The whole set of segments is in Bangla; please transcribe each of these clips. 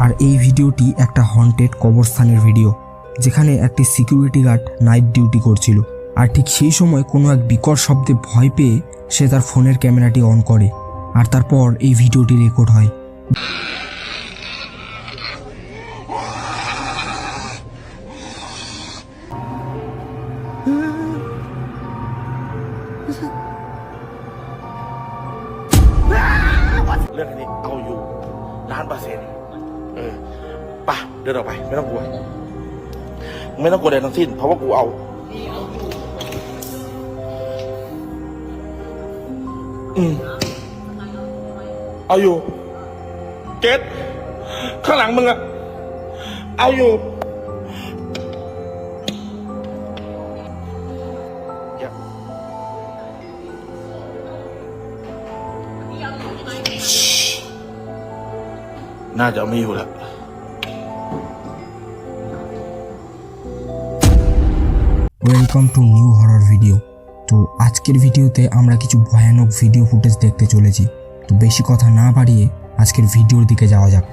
আর এই ভিডিওটি একটা হন্টেড কবরস্থানের ভিডিও, যেখানে একটি সিকিউরিটি গার্ড নাইট ডিউটি করছিল। আর ঠিক সেই সময় কোনো এক বিকট শব্দে ভয় পেয়ে সে তার ফোনের ক্যামেরাটি অন করে, আর তারপর এই ভিডিওটি রেকর্ড হয়।เรื่องนี้เอาอยู่1,000,000%ป่ะเดินออกไปไม่ต้องกลัวไม่ต้องกลัวใดทั้งสิ้นเพราะว่ากูเอาเอาอยู่เกตข้างหลังมึงอะเอาอยู่น่าจะไม่อยู่แล้ว। Welcome to new horror video. তো আজকের ভিডিওতে আমরা কিছু ভয়ানক ভিডিও ফুটেজ দেখতে চলেছি। তো বেশি কথা না বাড়িয়ে আজকের ভিডিওর দিকে যাওয়া যাক।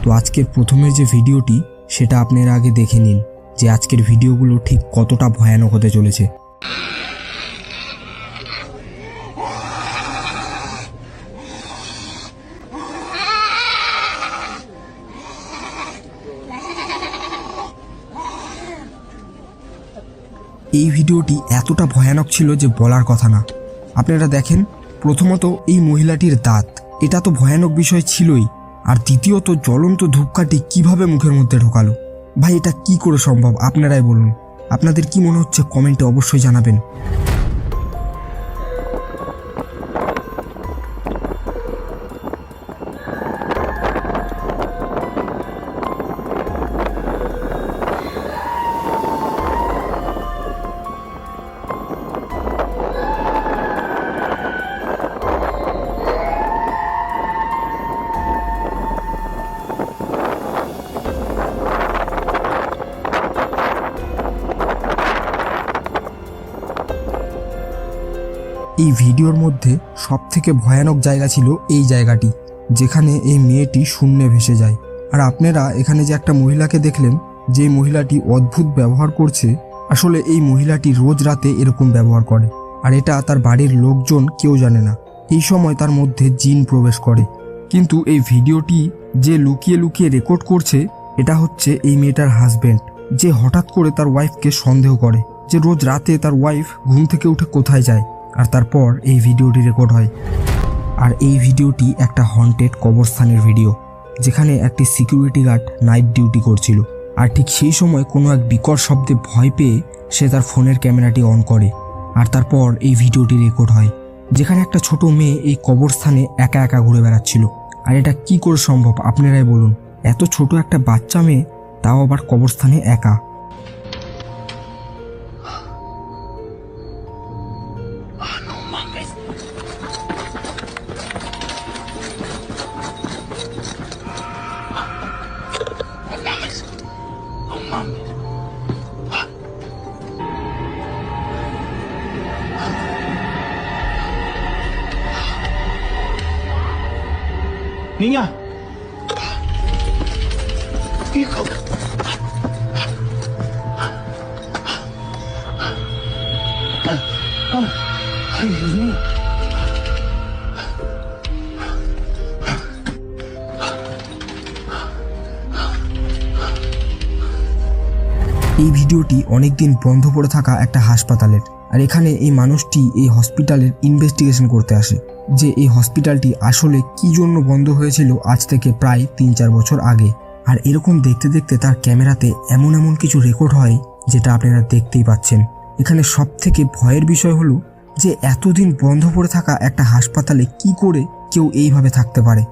তো আজকের প্রথমের যে ভিডিওটি সেটা আপনারা আগে দেখে নিন যে আজকের ভিডিওগুলো ঠিক কতটা ভয়ানক হতে চলেছে। এই ভিডিওটি এতটা ভয়ানক ছিল যে বলার কথা না। আপনারা দেখেন, প্রথমত এই মহিলাটির দাঁত, এটা তো ভয়ানক বিষয় ছিলই, আর দ্বিতীয়ত জ্বলন্ত ধূপকাঠি কিভাবে মুখের মধ্যে ঢোকালো। ভাই এটা কি করে সম্ভব আপনারাই বলুন। আপনাদের কি মনে হচ্ছে কমেন্টে অবশ্যই জানাবেন। এই ভিডিওর মধ্যে সবথেকে ভয়ানক জায়গা ছিল এই জায়গাটি, যেখানে এই মেয়েটি শূন্যে ভেসে যায়। আর আপনারা এখানে যে একটা মহিলাকে দেখলেন, যে মহিলাটি অদ্ভুত ব্যবহার করছে, আসলে এই মহিলাটি রোজ রাতে এরকম ব্যবহার করে, আর এটা তার বাড়ির লোকজন কেউ জানে না। এই সময় তার মধ্যে জিন প্রবেশ করে। কিন্তু এই ভিডিওটি যে লুকিয়ে লুকিয়ে রেকর্ড করছে, এটা হচ্ছে এই মেয়েটার হাজবেন্ড, যে হঠাৎ করে তার ওয়াইফকে সন্দেহ করে যে রোজ রাতে তার ওয়াইফ ঘুম থেকে উঠে কোথায় যায়। আর তারপর এই ভিডিওটি রেকর্ড হয়। আর এই ভিডিওটি একটা হন্টেড কবরস্থানের ভিডিও, যেখানে একটি সিকিউরিটি গার্ড নাইট ডিউটি করছিল। আর ঠিক সেই সময় কোনো এক বিকট শব্দে ভয় পেয়ে সে তার ফোনের ক্যামেরাটি অন করে, আর তারপর এই ভিডিওটি রেকর্ড হয়, যেখানে একটা ছোট মেয়ে এই কবরস্থানে একা একা ঘুরে বেড়াচ্ছিল। আর এটা কি করে সম্ভব আপনারাই বলুন। এত ছোট একটা বাচ্চা মেয়ে, তাও আবার কবরস্থানে একা। Niña. Hijo. Ay, Dios mío. এই ভিডিওটি অনেকদিন বন্ধ পড়ে থাকা একটা হাসপাতালের। আর এখানে এই মানুষটি এই হসপিটালের ইনভেস্টিগেশন করতে আসে, যে এই হসপিটালটি আসলে কি জন্য বন্ধ হয়েছিল আজ থেকে প্রায় 3-4 বছর আগে। আর এরকম দেখতে দেখতে তার ক্যামেরাতে এমন এমন কিছু রেকর্ড হয়, যেটা আপনারা দেখতেই পাচ্ছেন। এখানে সব থেকে ভয়ের বিষয় হলো যে এতদিন বন্ধ পড়ে থাকা একটা হাসপাতালে কি করে কেউ এইভাবে থাকতে পারে।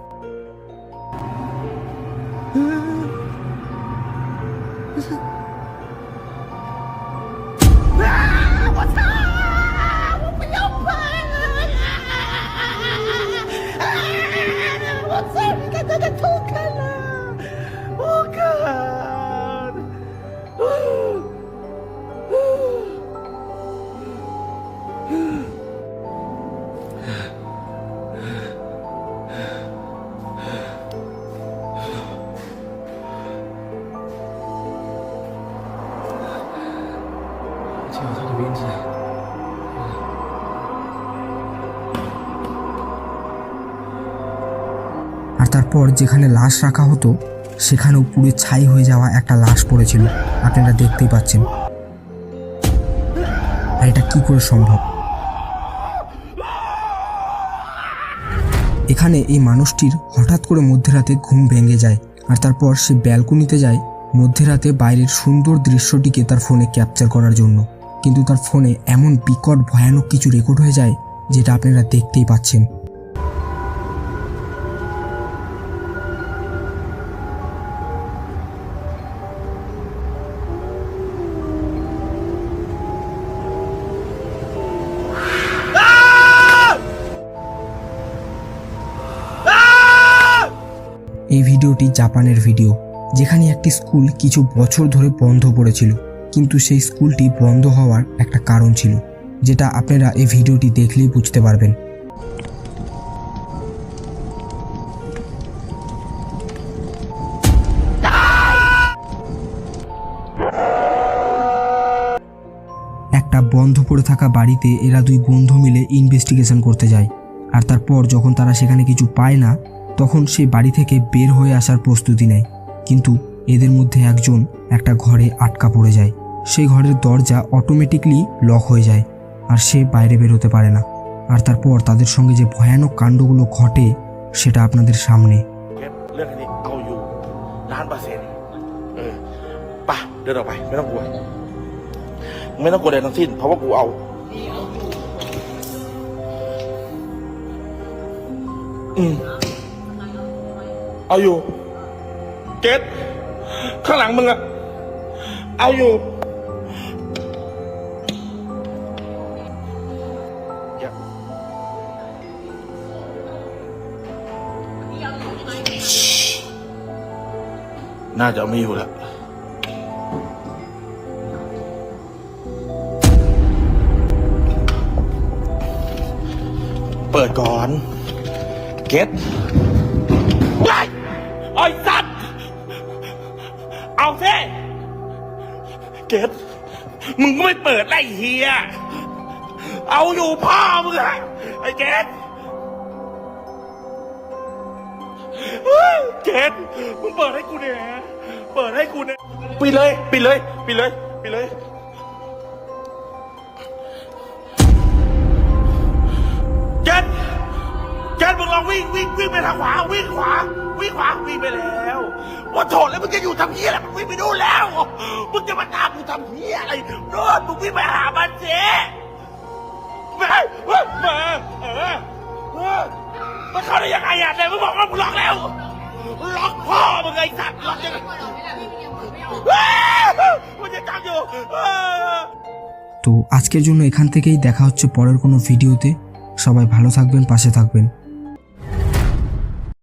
边起来。 আর তারপর যেখানে লাশ রাখা হতো সেখানেও পুরো ছাই হয়ে যাওয়া একটা লাশ পড়েছিল, আপনারা দেখতেই পাচ্ছেন। আর এটা কি করে সম্ভব? এখানে এই মানুষটির হঠাৎ করে মধ্যরাতে ঘুম ভেঙে যায়, আর তারপর সে ব্যালকনিতে যায় মধ্যরাতে বাইরের সুন্দর দৃশ্যটিকে তার ফোনে ক্যাপচার করার জন্য। কিন্তু তার ফোনে এমন বিকট ভয়ানক কিছু রেকর্ড হয়ে যায় যেটা আপনারা দেখতেই পাচ্ছেন। এই ভিডিওটি জাপানের ভিডিও, যেখানে একটি স্কুল কিছু বছর ধরে বন্ধ পড়েছিল, কিন্তু সেই স্কুলটি বন্ধ হওয়ার একটা কারণ ছিল, যেটা আপনারা এই ভিডিওটি দেখলেই বুঝতে পারবেন। একটা বন্ধ পড়ে থাকা বাড়িতে এরা দুই বন্ধু মিলে ইনভেস্টিগেশন করতে যায়, আর তারপর যখন তারা সেখানে কিছু পায় না তখন সেই বাড়ি থেকে বের হয়ে আসার প্রস্তুতি নেয়। কিন্তু এদের মধ্যে একজন একটা ঘরে আটকা পড়ে যায়। সেই ঘরের দরজা অটোমেটিকলি লক হয়ে যায় আর সে বাইরে বের হতে পারে না। আর তারপর তাদের সঙ্গে যে ভয়ানক কাণ্ডগুলো ঘটে সেটা আপনাদের সামনে। เรื่องนี้เอาอยู่1,000,000%ไปเดินออกไปไม่ต้องกลัวไม่ต้องกลัวใดทั้งสิ้นเพราะว่ากูเอาเอาอยู่เกตข้างหลังมึงอะเอาอยู่น่าจะไม่อยู่แล้วเปิดก่อนเก็ตไอ้สัตว์เอาสิเก็ตมึงก็ไม่เปิดไอ้เฮียเอาอยู่พ่อมึงอะไอ้เก็ตเก็ตมึงเปิดให้กูเนี่ยเปิดให้กูเนี่ยปิดเลยปิดเลยปิดเลยปิดเลยเก็ตเก็ตมึงลองวิ่งไปทางขวาวิ่งขวาวิ่งไปแล้วว่าโถแล้วมึงจะอยู่ทำเหี้ยอะไรมึงวิ่งไปดูแล้วมึงจะมาตามกูทำเหี้ยอะไรโน่นมึงวิ่งไปหามันเจ๊มามันเข้าได้ยังไงอ่ะแต่มึงบอกว่ามึงล็อกแล้วล็อกพ่อมึงไอ้สัตว์ล็อกยังไงมันจะจับอยู่ তো আজকের জন্য এখান থেকেই দেখা হচ্ছে পরের কোনো ভিডিওতে। সবাই ভালো থাকবেন, পাশে থাকবেন।